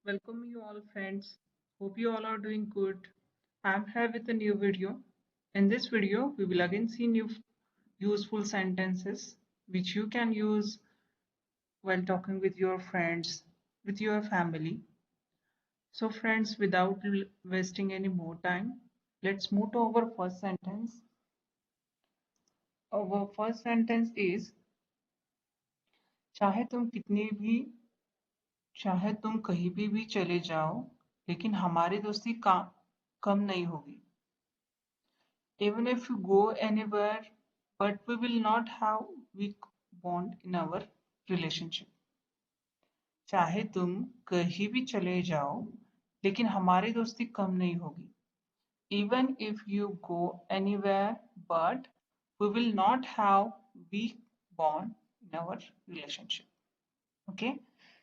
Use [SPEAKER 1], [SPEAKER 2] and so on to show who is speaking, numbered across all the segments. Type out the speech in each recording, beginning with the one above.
[SPEAKER 1] Welcome you all friends. Hope you all are doing good. I'm here with a new video. In this video, we will again see new useful sentences which you can use while talking with your friends, with your family. So friends, without wasting any more time, let's move to our first sentence. Our first sentence is चाहे तुम कितनी भी चाहे तुम कहीं भी चले जाओ लेकिन हमारी दोस्ती कम नहीं होगी. Even if you go anywhere, but we will not have weak bond in our relationship. चाहे तुम कहीं भी चले जाओ लेकिन हमारी दोस्ती कम नहीं होगी. Even if you go anywhere, but we will not have weak bond in our relationship. Okay,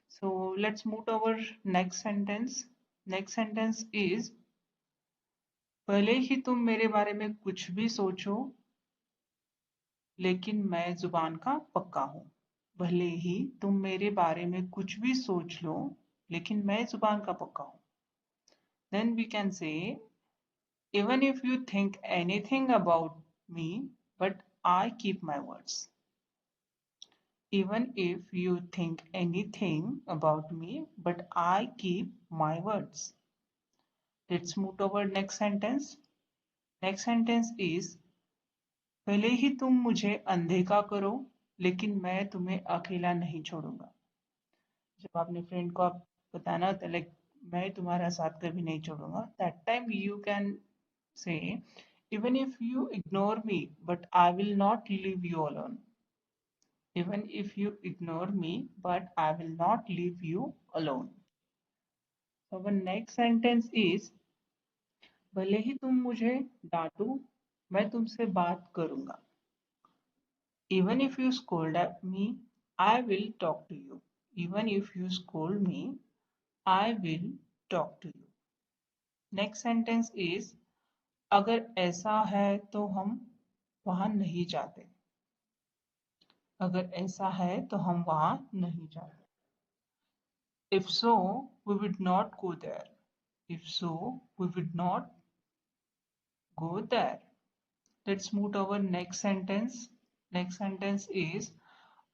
[SPEAKER 1] so let's move to our next sentence. Next sentence is भले ही तुम मेरे बारे में कुछ भी सोचो लेकिन मैं जुबान का पक्का हूं. भले ही तुम मेरे बारे में कुछ भी सोच लो लेकिन मैं जुबान का पक्का हूं. Then we can say even if you think anything about me, but I keep my words. Even if you think anything about me, but I keep my words. Let's move to our next sentence. Next sentence is भले ही तुम मुझे अनदेखा करो लेकिन मैं तुम्हें अकेला नहीं छोड़ूंगा. जब अपने फ्रेंड को आप बताना होता है लाइक मैं तुम्हारा साथ कभी नहीं छोड़ूंगा, that time you can say even if you ignore me but I will not leave you alone. Even if you ignore me but I will not leave you alone. So our next sentence is भले ही तुम मुझे डांटो मैं तुमसे बात करूंगा. Even if you scold at me, I will talk to you. Even if you scold me, I will talk to you. Next sentence is अगर ऐसा है तो हम वहां नहीं जाते. अगर ऐसा है तो हम वहां नहीं जाते. If so, we would not go there. If so, we would not go there. Let's move to our next sentence. Next sentence is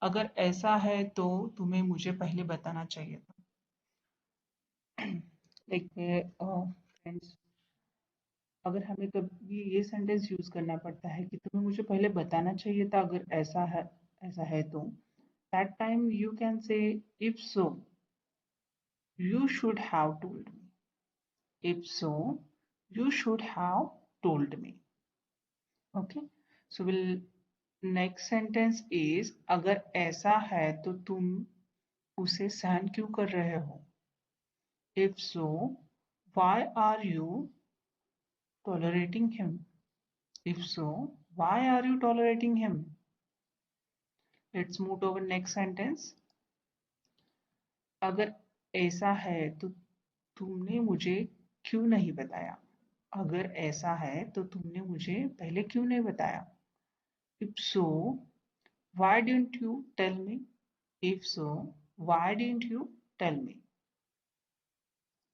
[SPEAKER 1] अगर ऐसा है तो तुम्हें मुझे पहले बताना चाहिए था. लाइक फ्रेंड्स, अगर हमें कभी ये सेंटेंस यूज करना पड़ता है कि तुम्हें मुझे पहले बताना चाहिए था अगर ऐसा है तो that time you can say if so you should have told me. If so you should have told me. Okay, so will next sentence is अगर ऐसा है तो तुम उसे सहन क्यों कर रहे हो. If so, why are you tolerating him? If so, why are you tolerating him? Let's move to our next sentence. अगर ऐसा है तो तुमने मुझे क्यों नहीं बताया. अगर ऐसा है तो तुमने मुझे पहले क्यों नहीं बताया. If so, why didn't you tell me? If so, why didn't you tell me?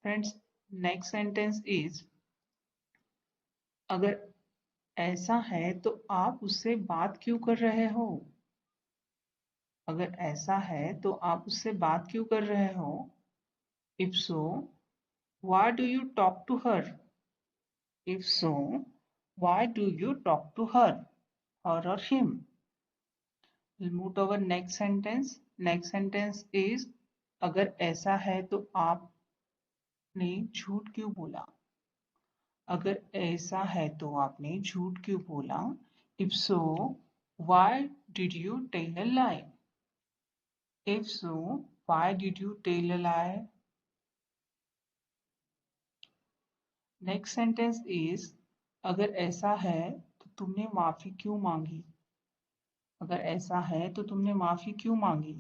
[SPEAKER 1] Friends, next sentence is अगर ऐसा है तो आप उससे बात क्यों कर रहे हो. अगर ऐसा है तो आप उससे बात क्यों कर रहे हो. If so why do you talk to her. If so why do you talk to her और him. We'll move to our next sentence. Next sentence is अगर ऐसा है तो आपने झूठ क्यों बोला. अगर ऐसा है तो आपने झूठ क्यों बोला. If so why did you tell a lie. If so, why did you tell a lie? Next sentence is अगर ऐसा है तो तुमने माफी क्यों मांगी. अगर ऐसा है तो तुमने माफी क्यों मांगी.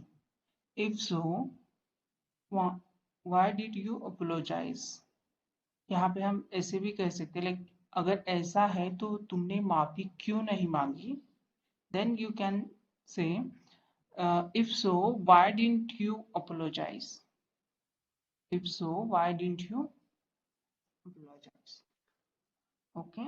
[SPEAKER 1] If so, why did you apologize? यहाँ पे हम ऐसे भी कह सकते हैं लाइक अगर ऐसा है तो तुमने माफी क्यों नहीं मांगी. Then you can say if so, why didn't you apologize? If so, why didn't you apologize? Okay.